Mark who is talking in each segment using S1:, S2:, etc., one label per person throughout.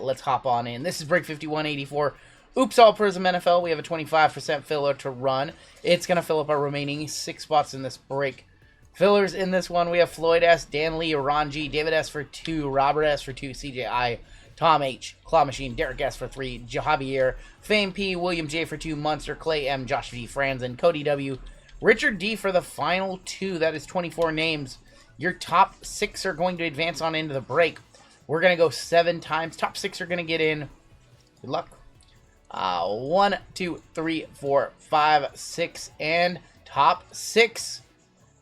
S1: Let's hop on in. This is break 5184. Oops, All Prizm NFL. We have a 25% filler to run. It's going to fill up our remaining 6 spots in this break. Fillers in this one, we have Floyd S., Dan Lee, Ron G., David S. for 2, Robert S. for 2, CJI, Tom H., Claw Machine, Derek S. for 3, Javier, Fame P., William J. for 2, Munster, Clay M., Josh D., Franzen, Cody W., Richard D. for the final 2. That is 24 names. Your top 6 are going to advance on into the break. We're going to go 7 times. Top 6 are going to get in. Good luck. 1, 2, 3, 4, 5, 6, and top 6.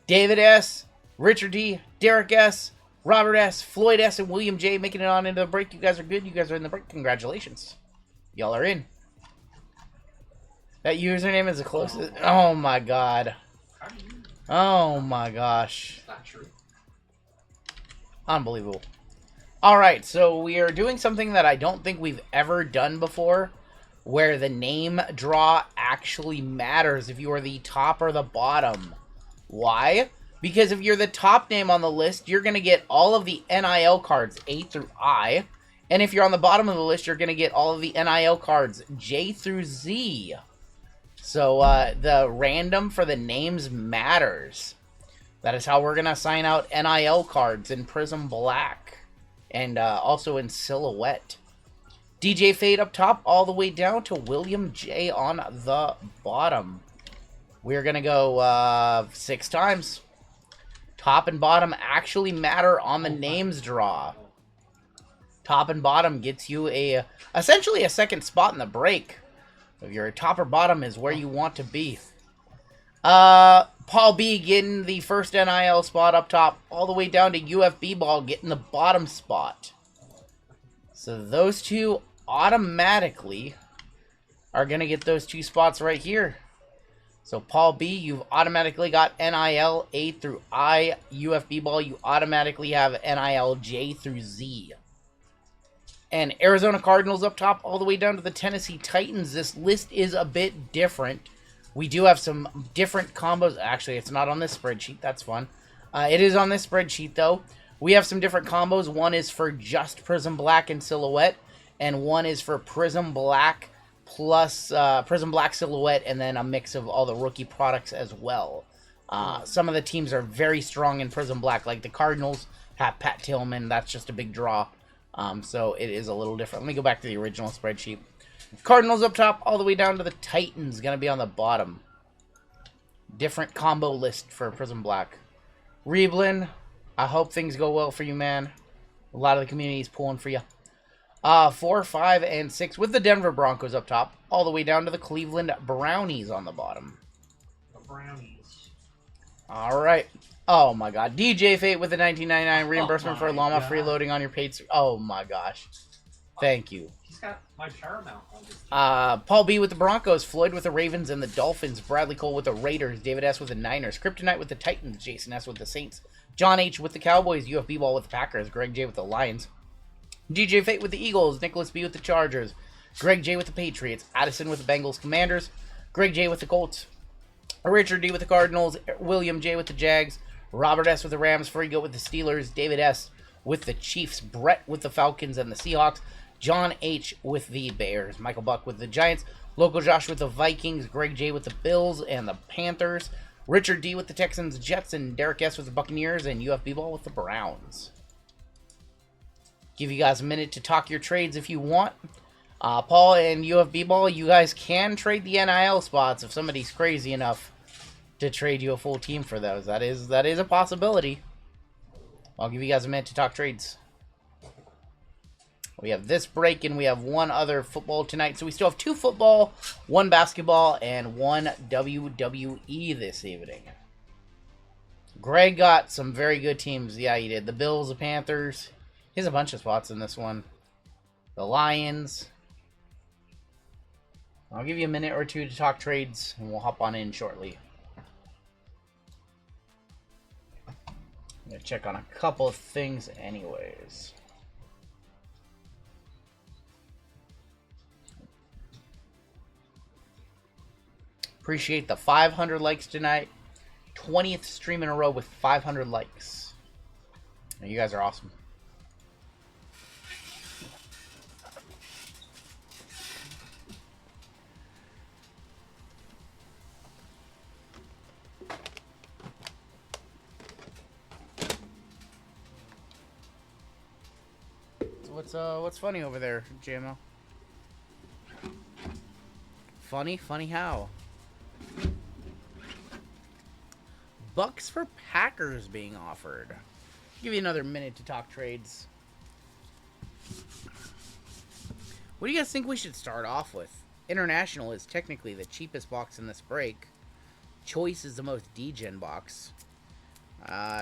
S1: David S., Richard D., Derek S., Robert S., Floyd S., and William J. making it on into the break. You guys are good. You guys are in the break. Congratulations. Y'all are in. That username is the closest. Oh, my God. Oh, my gosh.
S2: Not true.
S1: Unbelievable. Alright, so we are doing something that I don't think we've ever done before, where the name draw actually matters if you are the top or the bottom. Why? Because if you're the top name on the list, you're going to get all of the NIL cards A through I. And if you're on the bottom of the list, you're going to get all of the NIL cards J through Z. So the random for the names matters. That is how we're going to assign out NIL cards in Prizm Black. And also in Silhouette. DJ Fade up top all the way down to William J on the bottom. We're going to go 6 times. Top and bottom actually matter on the names draw. Top and bottom gets you essentially a second spot in the break. If you're top or bottom is where you want to be. Paul B getting the first NIL spot up top, all the way down to UFB Ball getting the bottom spot. So those two automatically are going to get those 2 spots right here. So Paul B, you've automatically got NIL A through I. UFB Ball, you automatically have NIL J through Z. And Arizona Cardinals up top, all the way down to the Tennessee Titans. This list is a bit different. We do have some different combos. Actually, it's not on this spreadsheet. That's fun. It is on this spreadsheet, though. We have some different combos. One is for just Prizm Black and Silhouette, and one is for Prizm Black plus Prizm Black Silhouette, and then a mix of all the rookie products as well. Some of the teams are very strong in Prizm Black, like the Cardinals have Pat Tillman. That's just a big draw. So it is a little different. Let me go back to the original spreadsheet. Cardinals up top, all the way down to the Titans, going to be on the bottom. Different combo list for Prizm Black. Reblin, I hope things go well for you, man. A lot of the community is pulling for you. 4, 5, and 6 with the Denver Broncos up top, all the way down to the Cleveland Brownies on the bottom.
S2: The Brownies.
S1: All right. Oh, my God. DJ Fate with the $19.99 reimbursement for llama freeloading on your paid... Oh, my gosh. Thank you.
S2: He's got my Paramount on this team.
S1: Paul B with the Broncos, Floyd with the Ravens and the Dolphins, Bradley Cole with the Raiders, David S with the Niners, Kryptonite with the Titans, Jason S with the Saints, John H with the Cowboys, UFB Ball with the Packers, Greg J with the Lions, DJ Fate with the Eagles, Nicholas B with the Chargers, Greg J with the Patriots, Addison with the Bengals Commanders, Greg J with the Colts, Richard D with the Cardinals, William J with the Jags, Robert S with the Rams, Frigo with the Steelers, David S with the Chiefs, Brett with the Falcons and the Seahawks, John H with the Bears, Michael Buck with the Giants, Local Josh with the Vikings, Greg J with the Bills and the Panthers, Richard D with the Texans, Jets, and Derek S with the Buccaneers, and UFB Ball with the Browns. Give you guys a minute to talk your trades if you want. Paul and UFB Ball, you guys can trade the NIL spots if somebody's crazy enough to trade you a full team for those. That is a possibility. I'll give you guys a minute to talk trades. We have this break, and we have one other football tonight. So we still have 2 football, 1 basketball, and 1 WWE this evening. Greg got some very good teams. Yeah, he did. The Bills, the Panthers. He has a bunch of spots in this one. The Lions. I'll give you a minute or 2 to talk trades, and we'll hop on in shortly. I'm going to check on a couple of things anyways. Appreciate the 500 likes tonight. 20th stream in a row with 500 likes. You guys are awesome. What's funny over there, JML? Funny? Funny how? Bucks for Packers being offered. Give you another minute to talk trades. What do you guys think we should start off with? International is technically the cheapest box in this break. Choice is the most degen box.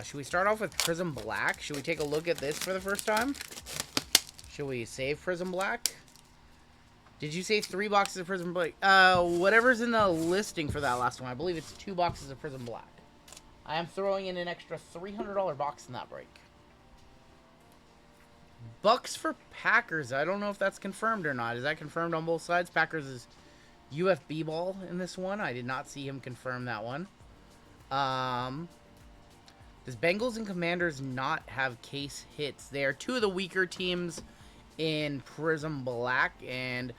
S1: Should we start off with Prizm Black? Should we take a look at this for the first time? Should we save Prizm Black? Did you say 3 boxes of Prizm Black? Whatever's in the listing for that last one. I believe it's 2 boxes of Prizm Black. I am throwing in an extra $300 box in that break. Bucks for Packers. I don't know if that's confirmed or not. Is that confirmed on both sides? Packers is UFB ball in this one. I did not see him confirm that one. Does Bengals and Commanders not have case hits? They are 2 of the weaker teams in Prizm Black, and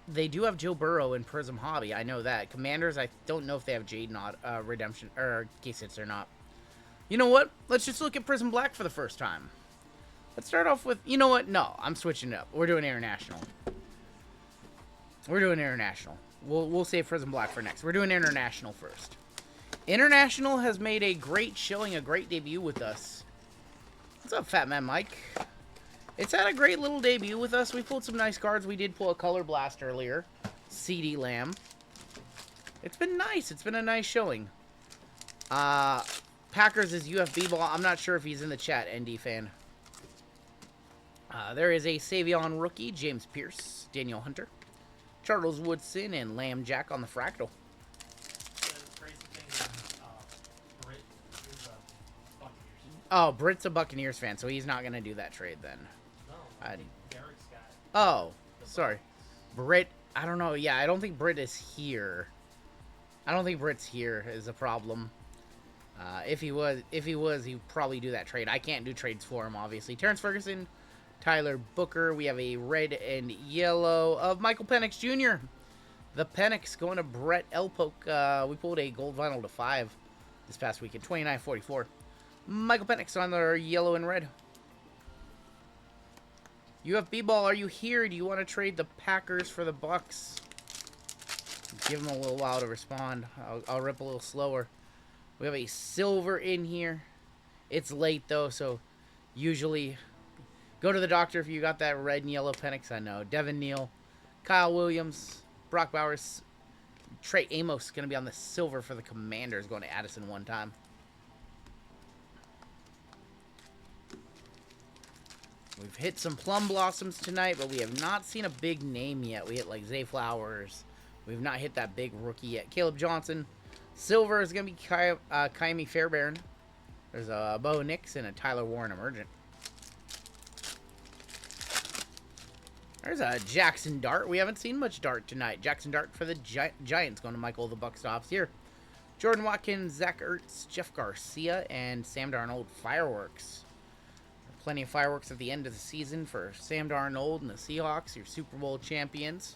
S1: they do have Joe Burrow in Prizm Hobby. I know that. Commanders, I don't know if they have Jaden redemption or case hits or not. You know what? Let's just look at Prizm Black for the first time. Let's start off with, you know what? No, I'm switching it up. We're doing international. We're doing international. We'll save Prizm Black for next. We're doing international first. International has made a great showing, a great debut with us. What's up, Fat Man Mike? It's had a great little debut with us. We pulled some nice cards. We did pull a Color Blast earlier. CD Lamb. It's been nice. It's been a nice showing. Packers is UFB ball. I'm not sure if he's in the chat, ND fan. There is a Savion rookie, James Pierce, Daniel Hunter, Charles Woodson, and Lamb Jack on the Fractal. Oh, Britt's a Buccaneers fan, so he's not going to do that trade then.
S2: No, Derek's got it.
S1: Oh, sorry. Britt, I don't know. Yeah, I don't think Britt is here. I don't think Britt's here is a problem. If he was, he'd probably do that trade. I can't do trades for him, obviously. Terrence Ferguson, Tyler Booker. We have a red and yellow of Michael Penix Jr. The Penix going to Brett Elpoke. We pulled a gold vinyl to 5 this past weekend, 29.44. Michael Penix on the yellow and red. UFB ball, are you here? Do you want to trade the Packers for the Bucks? Give them a little while to respond. I'll rip a little slower. We have a silver in here. It's late though, so usually go to the doctor if you got that red and yellow Penix. I know. Devin Neal, Kyle Williams, Brock Bowers, Trey Amos going to be on the silver for the Commanders, going to Addison one time. We've hit some Plum Blossoms tonight, but we have not seen a big name yet. We hit like Zay Flowers. We've not hit that big rookie yet. Caleb Johnson. Silver is going to be Kaimi Fairbairn. There's a Bo Nix and a Tyler Warren Emergent. There's a Jackson Dart. We haven't seen much Dart tonight. Jackson Dart for the Giants, going to Michael the Buck Stops here. Jordan Watkins, Zach Ertz, Jeff Garcia, and Sam Darnold Fireworks. Plenty of fireworks at the end of the season for Sam Darnold and the Seahawks, your Super Bowl champions.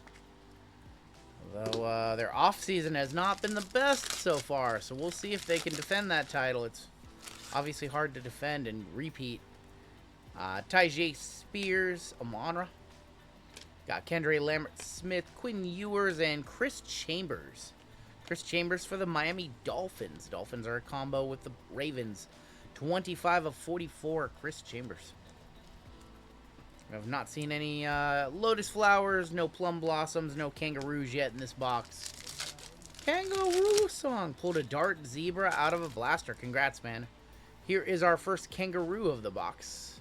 S1: Although their offseason has not been the best so far, so we'll see if they can defend that title. It's obviously hard to defend and repeat. Tyjae Spears, Amon-Ra. Got Kendre Lambert-Smith, Quinn Ewers, and Chris Chambers. Chris Chambers for the Miami Dolphins. Dolphins are a combo with the Ravens. 25 of 44, Chris Chambers. We have not seen any Lotus Flowers, no Plum Blossoms, no Kangaroos yet in this box. Kangaroo song. Pulled a Dart Zebra out of a blaster. Congrats, man. Here is our first Kangaroo of the box.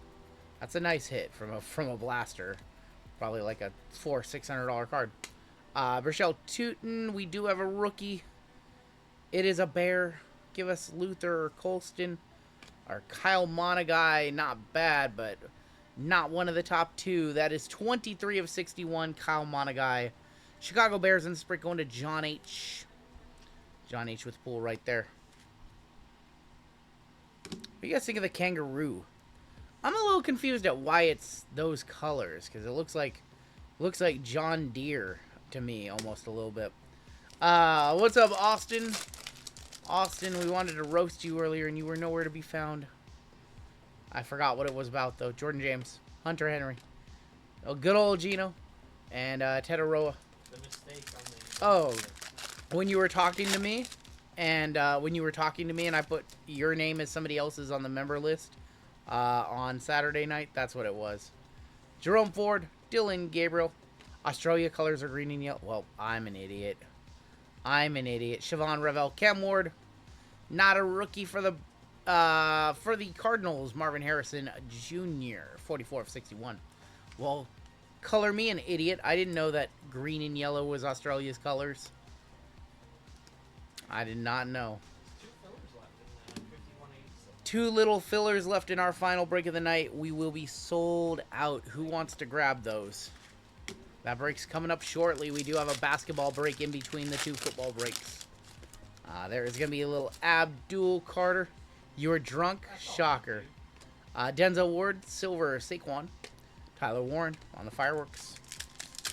S1: That's a nice hit from a blaster. Probably like a $600 card. Burchell Tootin. We do have a rookie. It is a bear. Give us Luther or Colston. Our Kyle Monagai, not bad, but not one of the top 2. That is 23 of 61, Kyle Monagai. Chicago Bears in the sprint going to John H. John H with pool right there. What do you guys think of the Kangaroo? I'm a little confused at why it's those colors, because it looks like John Deere to me, almost a little bit. What's up, Austin? Austin, we wanted to roast you earlier, and you were nowhere to be found. I forgot what it was about, though. Jordan James, Hunter Henry, Oh, good old Gino. And Tetaroa.
S2: The mistake on the.
S1: Oh, when you were talking to me, and I put your name as somebody else's on the member list on Saturday night, that's what it was. Jerome Ford, Dylan Gabriel. Australia colors are green and yellow. Well, I'm an idiot. Siobhan Revel, Cam Ward. Not a rookie for the Cardinals. Marvin Harrison Jr., 44 of 61. Well, color me an idiot. I didn't know that green and yellow was Australia's colors. I did not know. Two little fillers left in our final break of the night. We will be sold out. Who wants to grab those? That break's coming up shortly. We do have a basketball break in between the two football breaks. There is going to be a little Abdul Carter. You're drunk? Shocker. Denzel Ward, silver, Saquon. Tyler Warren on the fireworks.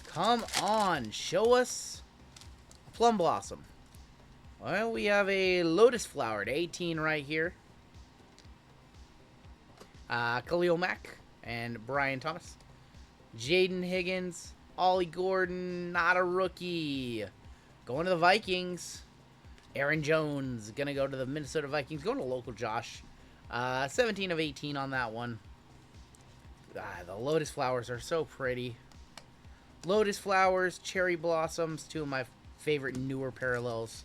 S1: Come on, show us a plum blossom. Well, we have a lotus flower to 18 right here. Khalil Mack and Brian Thomas. Jaden Higgins, Ollie Gordon, not a rookie. Going to the Vikings. Aaron Jones, going to go to the Minnesota Vikings. Going to local Josh. 17 of 18 on that one. The lotus flowers are so pretty. Lotus flowers, cherry blossoms, two of my favorite newer parallels.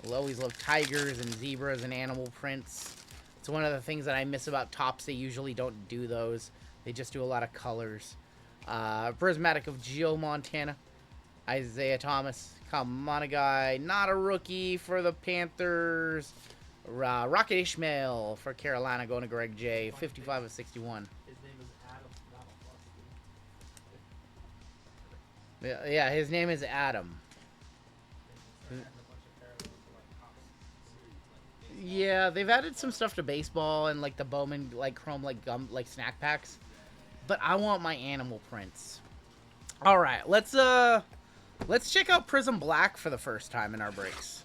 S1: I'll always love tigers and zebras and animal prints. It's one of the things that I miss about Topps. They usually don't do those. They just do a lot of colors. Prismatic of Joe Montana. Isaiah Thomas. Come on, a guy. Not a rookie for the Panthers. Rocket Ishmael for Carolina going to Greg J. 55 of 61.
S2: His name is Adam.
S1: Yeah, his name is Adam. Yeah, they've added some stuff to baseball and like the Bowman like chrome like gum like snack packs. But I want my animal prints. All right, let's check out Prizm Black for the first time in our breaks.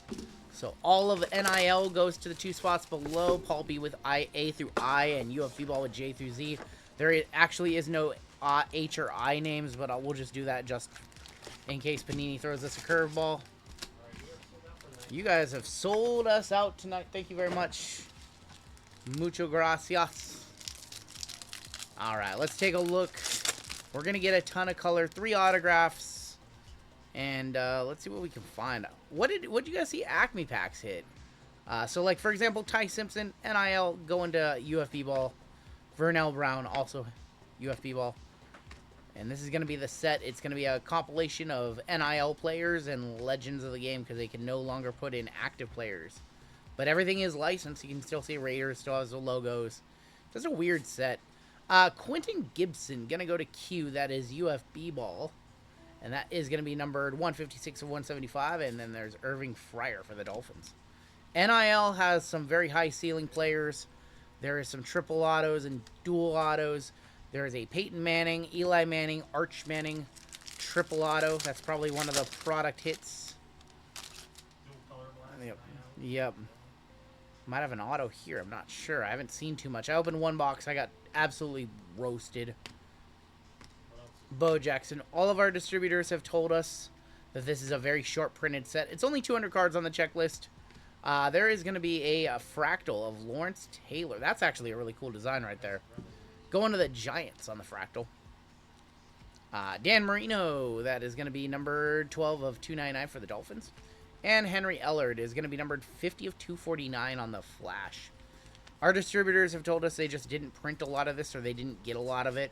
S1: So all of NIL goes to the two spots below. Paul B with A through I and UFB Ball with J through Z. There actually is no H or I names, but we'll just do that just in case Panini throws us a curveball. You guys have sold us out tonight. Thank you very much. Mucho gracias. All right, let's take a look. We're going to get a ton of color. 3 autographs. And let's see what we can find. What did you guys see Acme packs hit? So, like, for example, Ty Simpson, NIL, going to UFB Ball. Vernell Brown, also UFB Ball. And this is going to be the set. It's going to be a compilation of NIL players and legends of the game because they can no longer put in active players. But everything is licensed. You can still see Raiders, still has the logos. It's a weird set. Quentin Gibson, going to go to Q. That is UFB Ball. And that is going to be numbered 156 of 175. And then there's Irving Fryer for the Dolphins. NIL has some very high ceiling players. There is some triple autos and dual autos. There is a Peyton Manning, Eli Manning, Arch Manning, triple auto. That's probably one of the product hits. Yep. Might have an auto here. I'm not sure. I haven't seen too much. I opened one box. I got absolutely roasted. Bo Jackson. All of our distributors have told us that this is a very short printed set. It's only 200 cards on the checklist. There is going to be a fractal of Lawrence Taylor. That's actually a really cool design right there. Going to the Giants on the fractal. Dan Marino, that is going to be numbered 12 of 299 for the Dolphins. And Henry Ellard is going to be numbered 50 of 249 on the Flash. Our distributors have told us they just didn't print a lot of this or they didn't get a lot of it.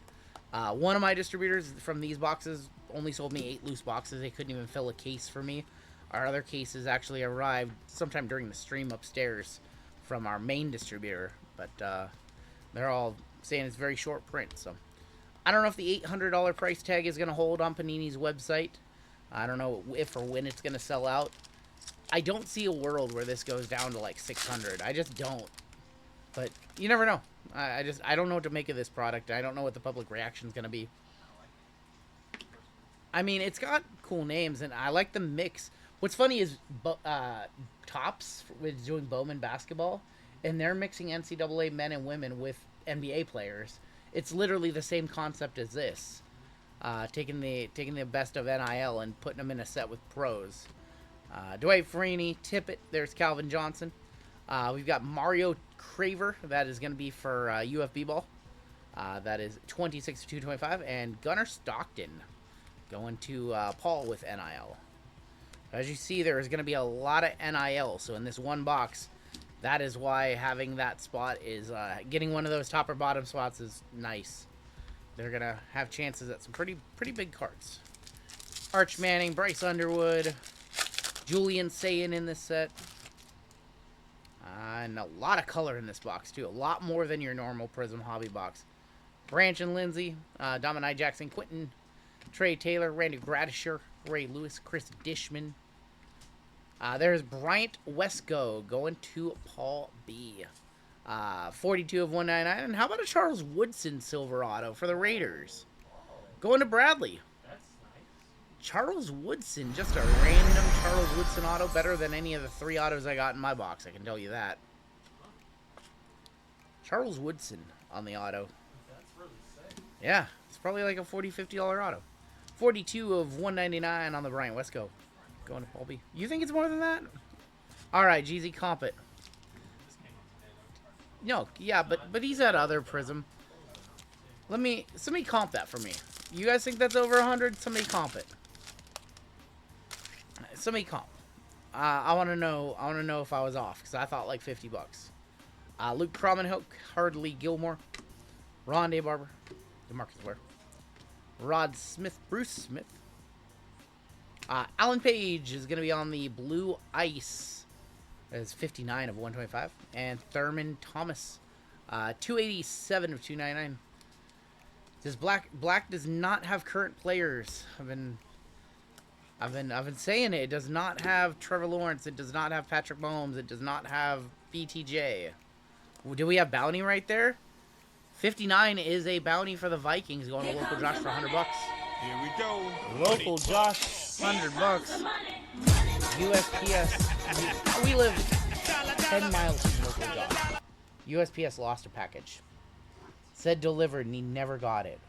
S1: One of my distributors from these boxes only sold me 8 loose boxes. They couldn't even fill a case for me. Our other cases actually arrived sometime during the stream upstairs from our main distributor. But they're all saying it's very short print. So I don't know if the $800 price tag is going to hold on Panini's website. I don't know if or when it's going to sell out. I don't see a world where this goes down to like 600. I just don't. But you never know. I don't know what to make of this product. I don't know what the public reaction is going to be. I mean, it's got cool names, and I like the mix. What's funny is Topps was doing Bowman basketball, and they're mixing NCAA men and women with NBA players. It's literally the same concept as this. Taking the best of NIL and putting them in a set with pros. Dwight Freeney, Tippett. There's Calvin Johnson. We've got Mario Craver. That is going to be for UFB ball. That is 26 to 225. And Gunnar Stockton going to Paul with NIL. As you see, there is going to be a lot of NIL. So in this one box, that is why having that spot is getting one of those top or bottom spots is nice. They're going to have chances at some pretty big cards. Arch Manning, Bryce Underwood, Julian Sayin in this set. And a lot of color in this box, too. A lot more than your normal Prizm hobby box. Branch and Lindsay, Dominic Jackson, Quinton, Trey Taylor, Randy Gradisher, Ray Lewis, Chris Dishman. There's Bryant Wesco going to Paul B. 42 of 199. And how about a Charles Woodson silver auto for the Raiders? Going to Bradley.
S2: That's nice.
S1: Charles Woodson, just a random Charles Woodson auto. Better than any of the 3 autos I got in my box, I can tell you that. Charles Woodson on the auto.
S2: That's really sick.
S1: Yeah, it's probably like a $40, $50 auto. 42 of 199 on the Bryant Wesco. Going to Paul B. You think it's more than that? Alright, GZ, comp it. No, yeah, but he's at other Prizm. Somebody comp that for me. You guys think that's over 100? Somebody comp it. Somebody comp. I want to know if I was off because I thought like $50. Luke Cromenhoek, Hardley Gilmore, Rondé Barber, DeMarcus Ware, Rod Smith, Bruce Smith. Alan Page is going to be on the blue ice. That is 59 of 125. And Thurman Thomas, 287 of 299. This Black does not have current players. I've been saying it. It does not have Trevor Lawrence. It does not have Patrick Mahomes. It does not have BTJ. Do we have bounty right there? 59 is a bounty for the Vikings going to local Josh for $100.
S3: Here we go.
S1: Local Josh, $100. USPS. We live 10 miles from local Josh. USPS lost a package. Said delivered and he never got it.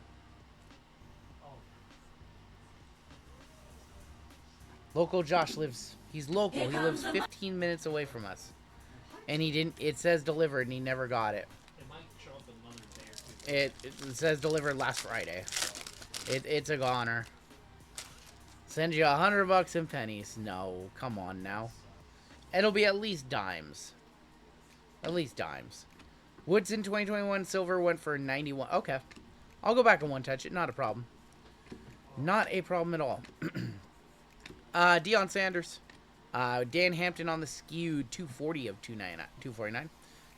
S1: Local Josh lives, he's local. He lives 15 minutes away from us. And he didn't, it says delivered and he never got it.
S2: It might show up in another day or two.
S1: It says delivered last Friday. It's a goner. Send you $100 in pennies. No, come on now. It'll be at least dimes. At least dimes. Woodson 2021 silver went for 91. Okay. I'll go back and one touch it. Not a problem. Not a problem at all. Deion Sanders. Dan Hampton on the skewed 240 of 249.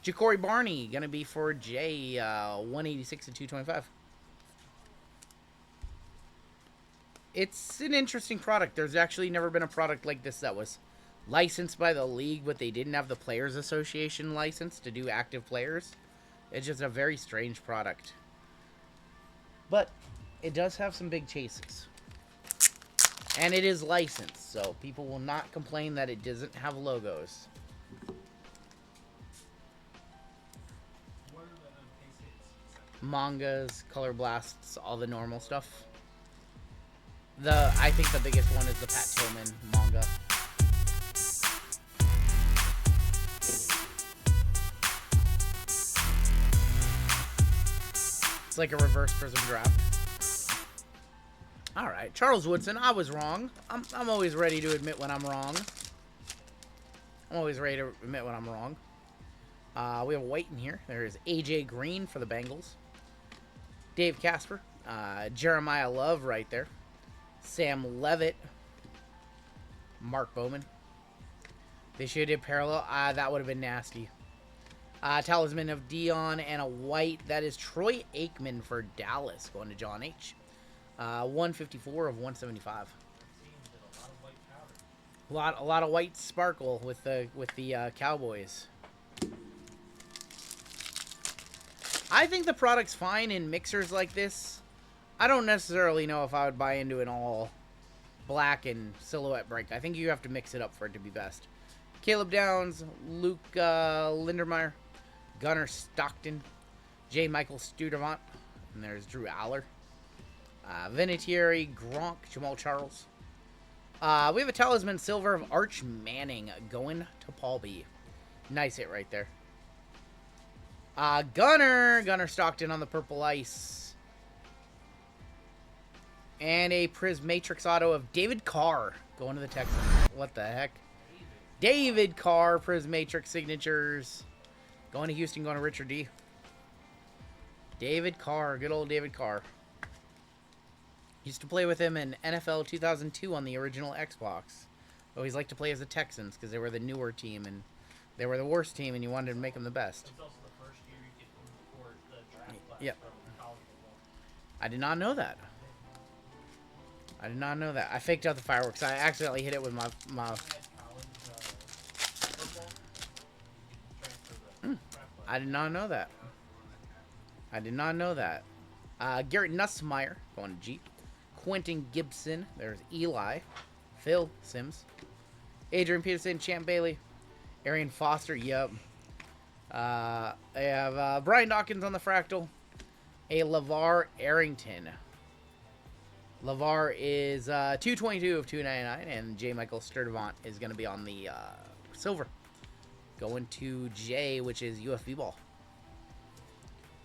S1: Ja'Cory Barney going to be for Jay 186 of 225. It's an interesting product. There's actually never been a product like this that was licensed by the league, but they didn't have the Players Association license to do active players. It's just a very strange product. But it does have some big chases. And it is licensed, so people will not complain that it doesn't have logos. Mangas, color blasts, all the normal stuff. I think the biggest one is the Pat Tillman manga. It's like a reverse Prizm draft. Alright, Charles Woodson, I was wrong. I'm always ready to admit when I'm wrong. I'm always ready to admit when I'm wrong. We have White in here. There's AJ Green for the Bengals. Dave Casper. Jeremiah Love right there. Sam Levitt. Mark Bowman. They should have did parallel. That would have been nasty. Talisman of Dion and a white. That is Troy Aikman for Dallas. Going to John H. 154 of 175. A lot of white sparkle with the Cowboys. I think the product's fine in mixers like this. I don't necessarily know if I would buy into an all black and silhouette break. I think you have to mix it up for it to be best. Caleb Downs, Luke Lindermeyer, Gunnar Stockton, J. Michael Studevant, And there's Drew Aller. Vinatieri, Gronk, Jamal Charles. We have a Talisman Silver of Arch Manning going to Paul B. Nice hit right there. Gunner Stockton on the purple ice. And a Prismatrix auto of David Carr going to the Texans. What the heck? David Carr, Prismatrix signatures. Going to Houston, going to Richard D. David Carr, good old David Carr. Used to play with him in NFL 2002 on the original Xbox. Always liked to play as the Texans because they were the newer team and they were the worst team and you wanted to make them the best.
S2: It's also the first year you get from the draft class
S1: Yep.
S2: from college football.
S1: I did not know that. I did not know that. I faked out the fireworks. I accidentally hit it with my
S2: I had college football. You can transfer the draft class.
S1: I did not know that. I did not know that. Garrett Nussmeier going to Jeep. Quentin Gibson. There's Eli. Phil Sims. Adrian Peterson. Champ Bailey. Arian Foster. Yep. I have Brian Dawkins on the fractal. A LeVar Arrington. LeVar is 222 of 299. And J. Michael Sturdivant is going to be on the silver. Going to J, which is UFB ball.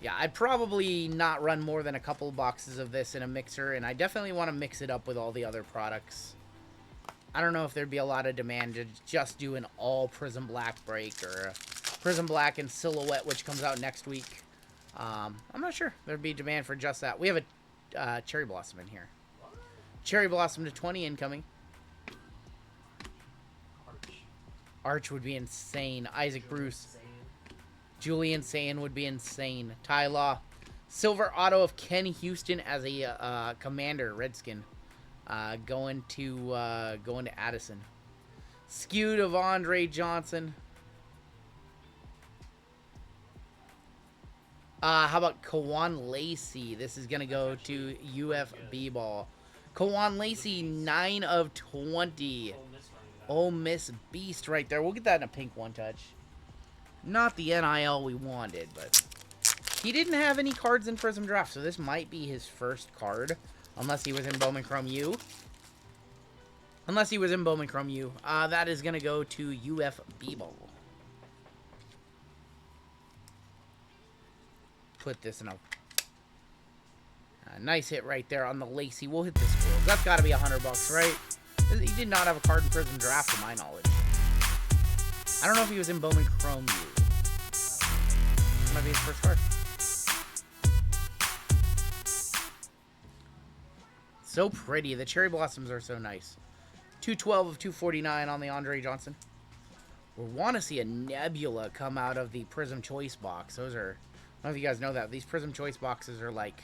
S1: Yeah, I'd probably not run more than a couple boxes of this in a mixer, and I definitely want to mix it up with all the other products. I don't know if there'd be a lot of demand to just do an all Prizm Black break or a Prizm Black and Silhouette, which comes out next week. I'm not sure. There'd be demand for just that. We have a Cherry Blossom in here. Cherry Blossom to 20 incoming. Arch would be insane. Isaac Bruce. Julian Sand would be insane. Ty Law. Silver auto of Ken Houston as a commander, Redskin. Going to Addison. Skewed of Andre Johnson. How about Kawan Lacey? This is going to go to UFB ball. Kawan Lacey, 9 of 20. Ole Miss Beast right there. We'll get that in a pink one touch. Not the NIL we wanted, but he didn't have any cards in Prizm Draft, so this might be his first card, unless he was in Bowman Chrome U. Unless he was in Bowman Chrome U. That is going to go to UFB ball. Put this in a nice hit right there on the Lacey. We'll hit this gold. That's got to be $100, right? He did not have a card in Prizm Draft, to my knowledge. I don't know if he was in Bowman Chrome U. Might be his first card. So pretty. The cherry blossoms are so nice. 212 of 249 on the Andre Johnson. We want to see a Nebula come out of the Prizm Choice box. Those are, I don't know if you guys know that. These Prizm Choice boxes are like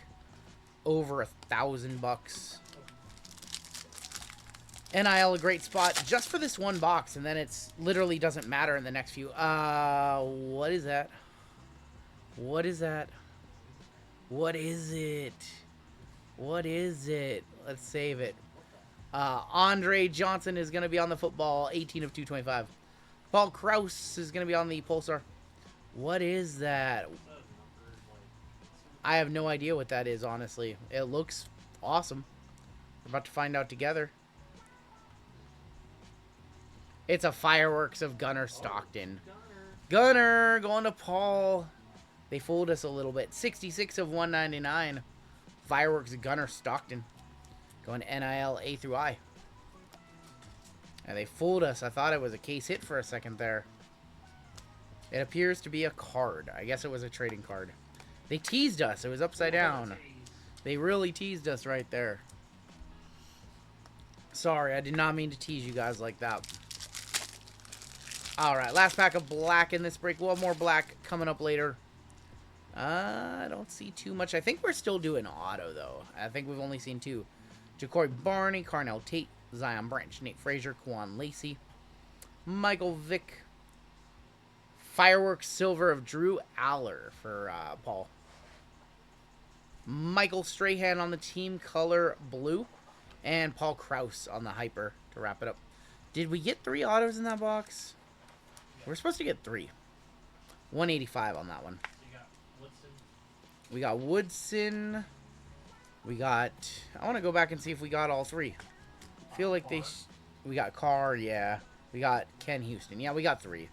S1: over $1,000. NIL, a great spot just for this one box, and then it's literally doesn't matter in the next few. What is that? What is that? What is it? What is it? Let's save it. Andre Johnson is going to be on the football, 18 of 225. Paul Krause is going to be on the Pulsar. What is that? I have no idea what that is, honestly. It looks awesome. We're about to find out together. It's a Fireworks of Gunner Stockton. Gunner going to Paul. They fooled us a little bit. 66 of 199. Fireworks of Gunner Stockton. Going to NIL A through I. And they fooled us. I thought it was a case hit for a second there. It appears to be a card. I guess it was a trading card. They teased us. It was upside down. They really teased us right there. Sorry, I did not mean to tease you guys like that. Alright, last pack of black in this break. We'll have more black coming up later. I don't see too much. I think we're still doing auto, though. I think we've only seen 2. Ja'Cory Barney, Carnell Tate, Zion Branch, Nate Frazier, Quan Lacey, Michael Vick, Fireworks Silver of Drew Aller for Paul. Michael Strahan on the team color blue, and Paul Krause on the hyper to wrap it up. Did we get 3 autos in that box? We're supposed to get 3. 185 on that one. We got Woodson. We got... I want to go back and see if we got all three. I feel like they... We got Carr, yeah. We got Ken Houston. Yeah, we got three.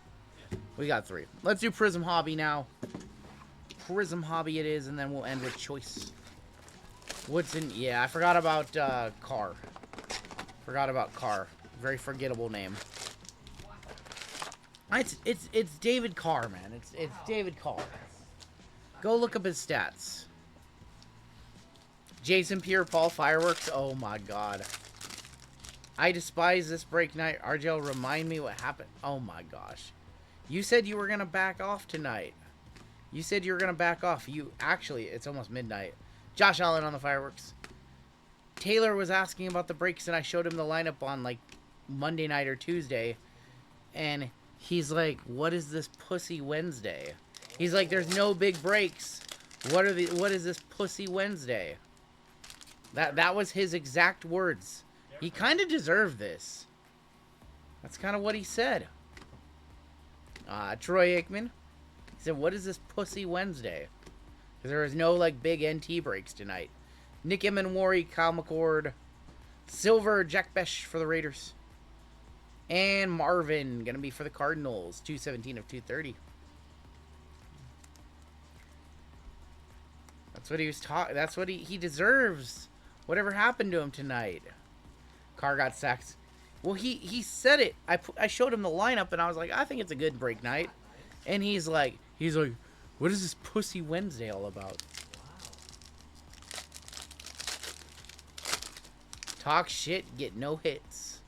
S1: We got three. Let's do Prizm Hobby now. Prizm Hobby it is, and then we'll end with Choice. Woodson, yeah, I forgot about Carr. Forgot about Carr. Very forgettable name. It's David Carr, man. It's David Carr. Go look up his stats. Jason Pierre-Paul fireworks. Oh my god. I despise this break night. RGL, remind me what happened. Oh my gosh. You said you were gonna back off tonight. You said you were gonna back off. You actually, it's almost midnight. Josh Allen on the fireworks. Taylor was asking about the breaks, and I showed him the lineup on like Monday night or Tuesday, and he's like, "What is this pussy Wednesday?" He's like, "There's no big breaks. What is this pussy Wednesday?" That was his exact words. He kind of deserved this. That's kind of what he said. Troy Aikman. He said, "What is this pussy Wednesday?" Because there is no like big NT breaks tonight. Nick Emenwari, Kyle McCord, Silver, Jack Besh for the Raiders, and Marvin gonna be for the Cardinals. 217 of 230. That's what he was talking. That's what he deserves. Whatever happened to him tonight? Carr got sacked. Well, he said it. I showed him the lineup, and I was like, I think it's a good break night. And he's like, what is this pussy Wednesday all about? Talk shit, get no hits.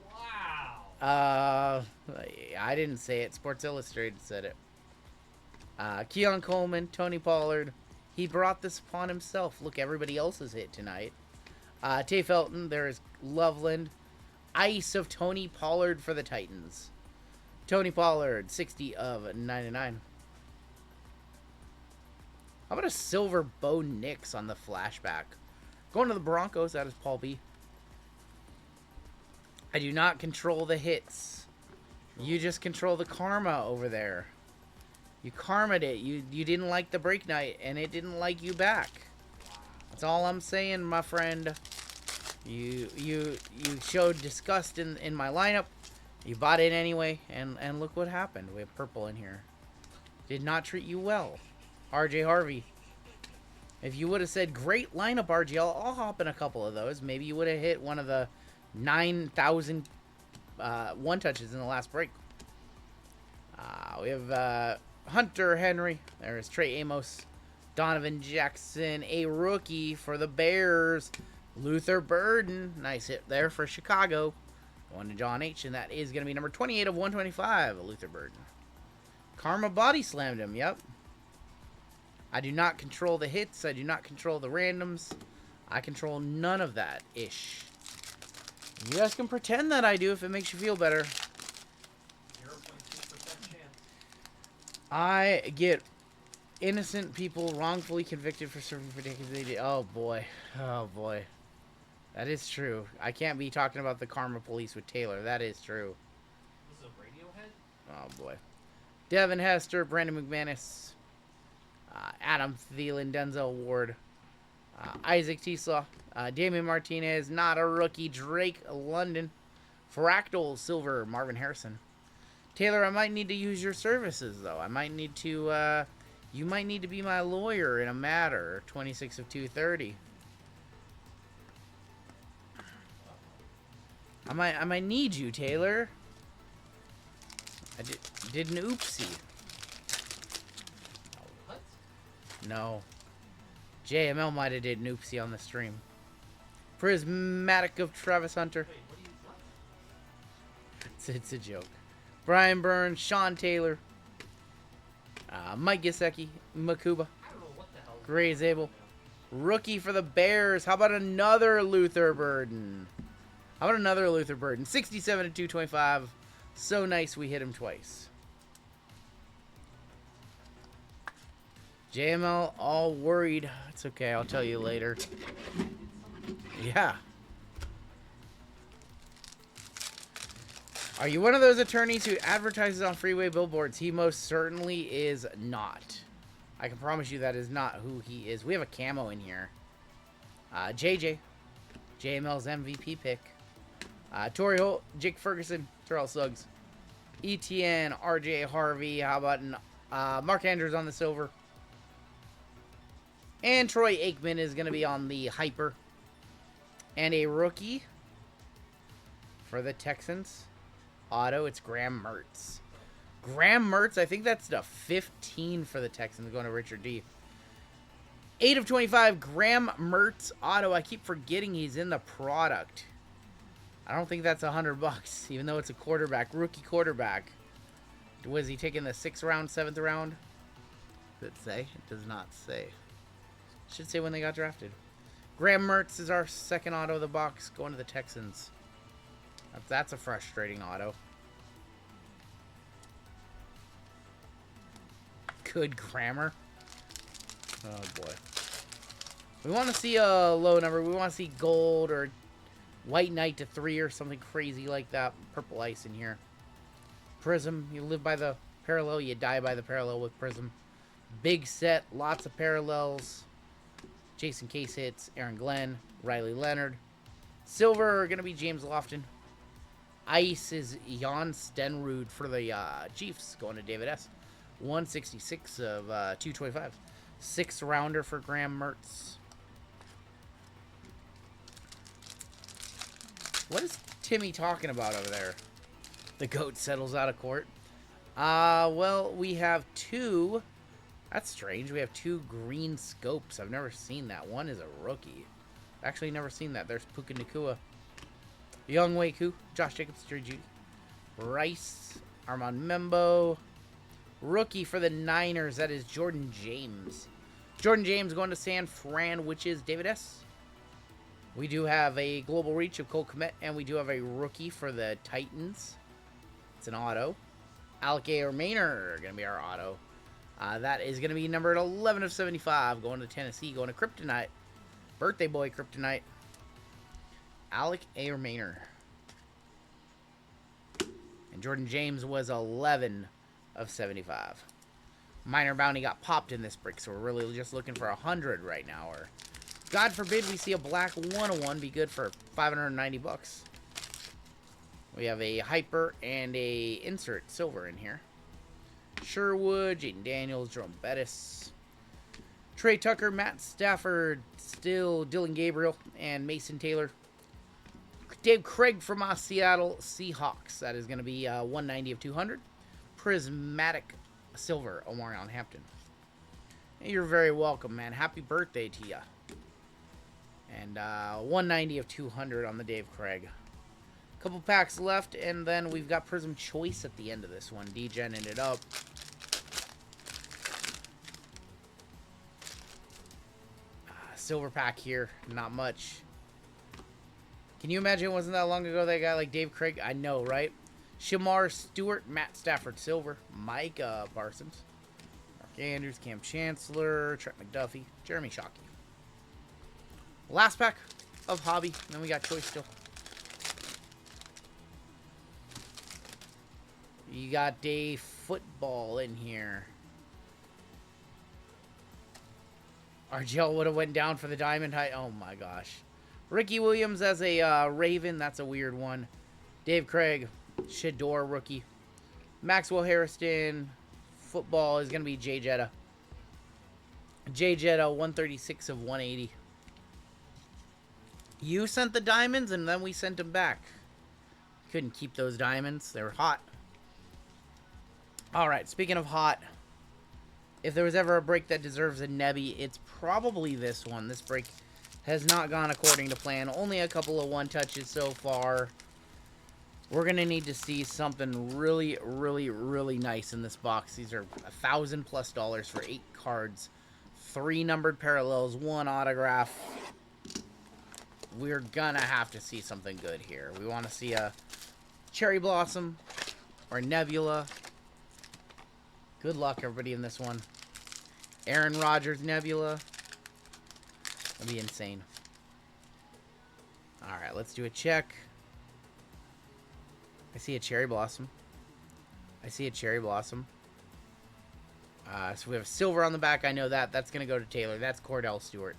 S2: Wow.
S1: I didn't say it. Sports Illustrated said it. Keon Coleman, Tony Pollard. He brought this upon himself. Look, everybody else is hit tonight. Tay Felton, there is Loveland. Ice of Tony Pollard for the Titans. Tony Pollard, 60 of 99. How about a silver Bo Nix on the flashback? Going to the Broncos, that is Paul B. I do not control the hits. You just control the karma over there. You karma'd it. You didn't like the break night, and it didn't like you back. That's all I'm saying, my friend. You showed disgust in my lineup. You bought it anyway, and look what happened. We have purple in here. Did not treat you well. RJ Harvey. If you would have said, great lineup, RGL, I'll hop in a couple of those. Maybe you would have hit one of the 9,000 one touches in the last break. We have Hunter Henry. There's Trey Amos. Donovan Jackson, a rookie for the Bears. Luther Burden. Nice hit there for Chicago. Going to John H. And that is going to be number 28 of 125, Luther Burden. Karma body slammed him, yep. I do not control the hits. I do not control the randoms. I control none of that ish. You guys can pretend that I do if it makes you feel better.
S2: 0.2% chance.
S1: I get innocent people wrongfully convicted for serving for decades. They did. Oh boy. Oh boy. That is true. I can't be talking about the Karma Police with Taylor. That is true.
S2: This is a Radiohead?
S1: Oh boy. Devin Hester, Brandon McManus, Adam Thielen, Denzel Ward, Isaac Tisla, Damian Martinez, not a rookie, Drake London, Fractal Silver, Marvin Harrison. Taylor, I might need to use your services though. I might need to, you might need to be my lawyer in a matter. 26 of 230. I might need you, Taylor. I did an oopsie.
S2: What?
S1: No. JML might have did an oopsie on the stream. Prismatic of Travis Hunter.
S2: Wait, what do you what?
S1: It's a joke. Brian Burns, Sean Taylor, Mike Gesicki, Makuba,
S2: I don't know what the hell.
S1: Gray Zabel. Rookie for the Bears. How about another Luther Burden? 67 to 225. So nice we hit him twice. JML all worried. It's okay, I'll tell you later. Yeah. Are you one of those attorneys who advertises on freeway billboards? He most certainly is not. I can promise you that is not who he is. We have a camo in here. JJ. JML's MVP pick. Torrey Holt, Jake Ferguson, Terrell Suggs. ETN, RJ Harvey. How about Mark Andrews on the silver? And Troy Aikman is going to be on the hyper. And a rookie for the Texans. Auto, it's Graham Mertz. Graham Mertz, I think that's the 15 for the Texans going to Richard D. 8 of 25, Graham Mertz auto. I keep forgetting he's in the product. I don't think that's $100, even though it's a quarterback, rookie quarterback. Was he taking the 6th round, 7th round? Does it say? It does not say. It should say when they got drafted. Graham Mertz is our second auto of the box, going to the Texans. That's a frustrating auto. Good grammar. Oh boy. We want to see a low number. We want to see gold or white knight to 3 or something crazy like that. Purple ice in here. Prism. You live by the parallel, you die by the parallel with Prism. Big set. Lots of parallels. Jason Case hits. Aaron Glenn. Riley Leonard. Silver going to be James Lofton. Ice is Jan Stenrud for the Chiefs. Going to David S. 166 of 225. 6th rounder for Graham Mertz. What is Timmy talking about over there? The goat settles out of court. Well, we have 2. That's strange. We have 2 green scopes. I've never seen that. One is a rookie. Actually, never seen that. There's Puka Nakua. Young Waku. Josh Jacobs. Jerry Judy. Rice. Armand Membo. Rookie for the Niners. That is Jordan James. Jordan James going to San Fran, which is David S. We do have a global reach of Cole Kmet, and we do have a rookie for the Titans. It's an auto. Alec A. Remainer going to be our auto. That is going to be numbered 11 of 75. Going to Tennessee. Going to Kryptonite. Birthday boy Kryptonite. Alec A. Remainer. And Jordan James was 11 of 75. Minor bounty got popped in this break, so we're really just looking for 100 right now. Or God forbid we see a black 101 be good for $590. We have a hyper and a insert silver in here. Sherwood, Jaden Daniels, Jerome Bettis, Trey Tucker, Matt Stafford, still Dylan Gabriel, and Mason Taylor. Dave Craig from Seattle Seahawks. That is going to be 190 of 200. Prismatic silver, Omarion Hampton. And you're very welcome, man. Happy birthday to you. And 190 of 200 on the Dave Craig. Couple packs left, and then we've got Prism Choice at the end of this one. D-Gen ended up. Silver pack here. Not much. Can you imagine it wasn't that long ago that guy like Dave Craig? I know, right? Shamar Stewart, Matt Stafford Silver, Micah Parsons, Mark Andrews, Cam Chancellor, Trent McDuffie, Jeremy Shockey. Last pack of Hobby. And then we got Choice still. You got Day Football in here. RGL would have went down for the diamond height. Oh my gosh. Ricky Williams as a Raven. That's a weird one. Dave Craig. Shador rookie. Maxwell Harrison. Football is going to be Jay Jetta. Jay Jetta 136 of 180. You sent the diamonds and then we sent them back. Couldn't keep those diamonds. They were hot. Alright, speaking of hot. If there was ever a break that deserves a Nebby, it's probably this one. This break has not gone according to plan. Only a couple of one touches so far. We're going to need to see something really, really, really nice in this box. These are $1,000+ for 8 cards. 3 numbered parallels, 1 autograph. We're going to have to see something good here. We want to see a Cherry Blossom or Nebula. Good luck, everybody, in this one. Aaron Rodgers Nebula. That'd be insane. Alright, let's do a check. I see a Cherry Blossom. I see a Cherry Blossom. So we have silver on the back. I know that. That's going to go to Taylor. That's Cordell Stewart.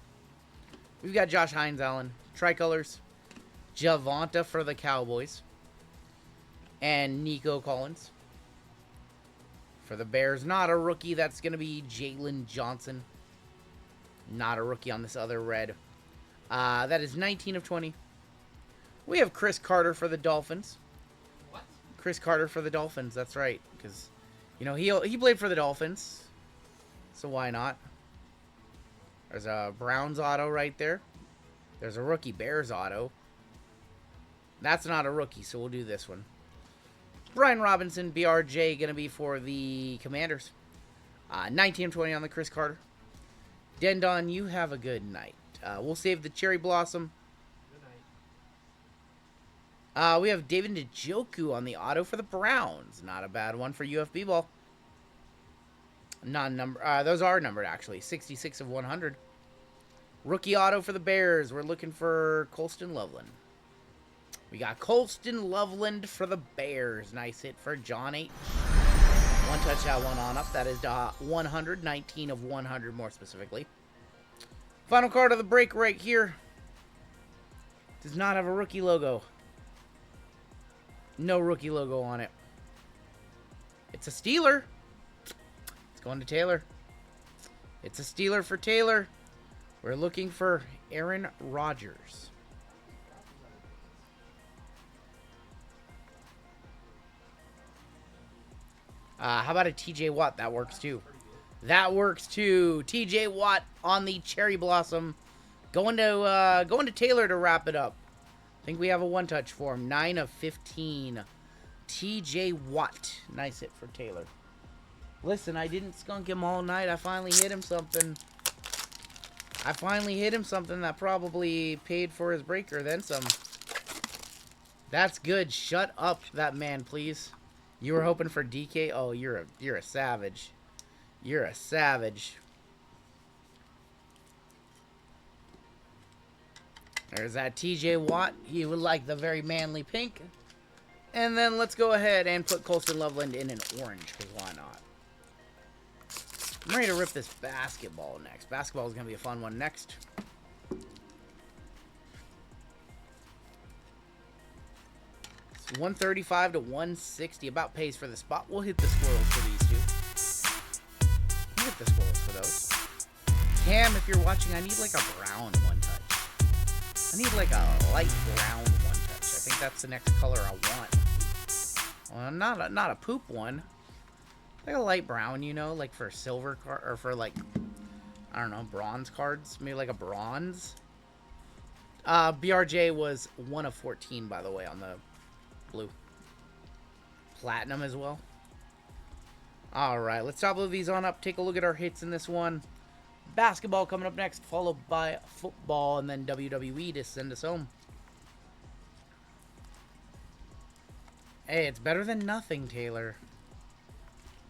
S1: We've got Josh Hines Allen. Tricolors. Javonta for the Cowboys. And Nico Collins. For the Bears, not a rookie. That's going to be Jalen Johnson. Not a rookie on this other red. That is 19 of 20. We have Chris Carter for the Dolphins.
S2: What?
S1: Chris Carter for the Dolphins. That's right. Because, you know, he played for the Dolphins. So why not? There's a Browns auto right there. There's a rookie Bears auto. That's not a rookie, so we'll do this one. Brian Robinson, BRJ, going to be for the Commanders. 19 of 20 on the Chris Carter. Dendon, you have a good night. We'll save the Cherry Blossom.
S2: Good night.
S1: We have David Njoku on the auto for the Browns. Not a bad one for UFB ball. Non-number. Those are numbered, actually. 66 of 100. Rookie auto for the Bears. We're looking for Colston Loveland. We got Colston Loveland for the Bears. Nice hit for John H. One touch, that one on up. That is 100. 19 of 100, more specifically. Final card of the break right here. Does not have a rookie logo. No rookie logo on it. It's a Steeler. It's going to Taylor. It's a Steeler for Taylor. We're looking for Aaron Rodgers. How about a TJ Watt? That works too. That works too. TJ Watt on the Cherry Blossom. Going to Taylor to wrap it up. I think we have a one-touch for him. 9 of 15. TJ Watt. Nice hit for Taylor. Listen, I didn't skunk him all night. I finally hit him something. I finally hit him something that probably paid for his breaker, then some. That's good. Shut up, that man, please. You were hoping for DK? Oh, you're a savage. You're a savage. There's that TJ Watt. He would like the very manly pink. And then let's go ahead and put Colston Loveland in an orange, because why not? I'm ready to rip this basketball next. Basketball is going to be a fun one next. It's 135 to 160. About pays for the spot. We'll hit the squirrels for these two. We'll hit the squirrels for those. Cam, if you're watching, I need like a brown one touch. I need like a light brown one touch. I think that's the next color I want. Well, not a poop one. Like a light brown, you know, like for silver card or for like, I don't know, bronze cards. Maybe like a bronze. BRJ was 1 of 14, by the way, on the blue. Platinum as well. All right, let's top load these on up. Take a look at our hits in this one. Basketball coming up next, followed by football, and then WWE to send us home. Hey, it's better than nothing, Taylor.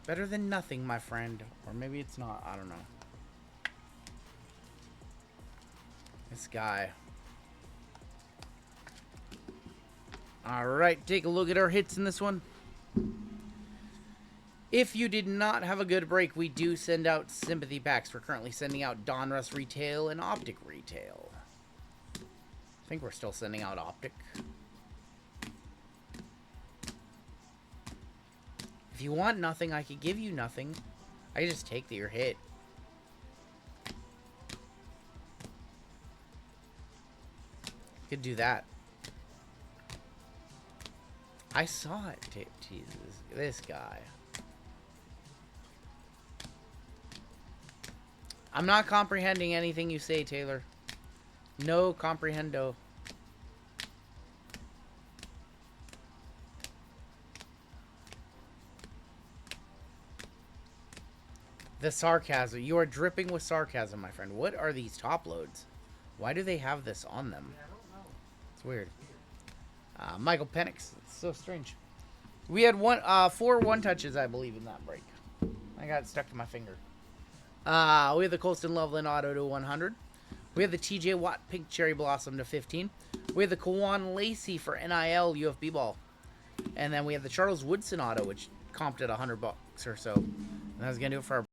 S1: Better than nothing, my friend. Or maybe it's not. I don't know. This guy. Alright, take a look at our hits in this one. If you did not have a good break, we do send out sympathy packs. We're currently sending out Donruss Retail and Optic Retail. I think we're still sending out Optic. If you want nothing, I could give you nothing. I could just take your hit. Could do that. I saw it. Jesus, this guy. I'm not comprehending anything you say, Taylor. No comprehendo. The sarcasm. You are dripping with sarcasm, my friend. What are these top loads? Why do they have this on them?
S2: I don't know.
S1: It's weird. Michael Penix. It's so strange. We had 4 one-touches, I believe, in that break. I got it stuck to my finger. We have the Colston Loveland auto to 100. We have the TJ Watt Pink Cherry Blossom to 15. We have the Kawan Lacey for NIL UFB ball. And then we have the Charles Woodson auto, which comped at $100 or so. And that was going to do it for our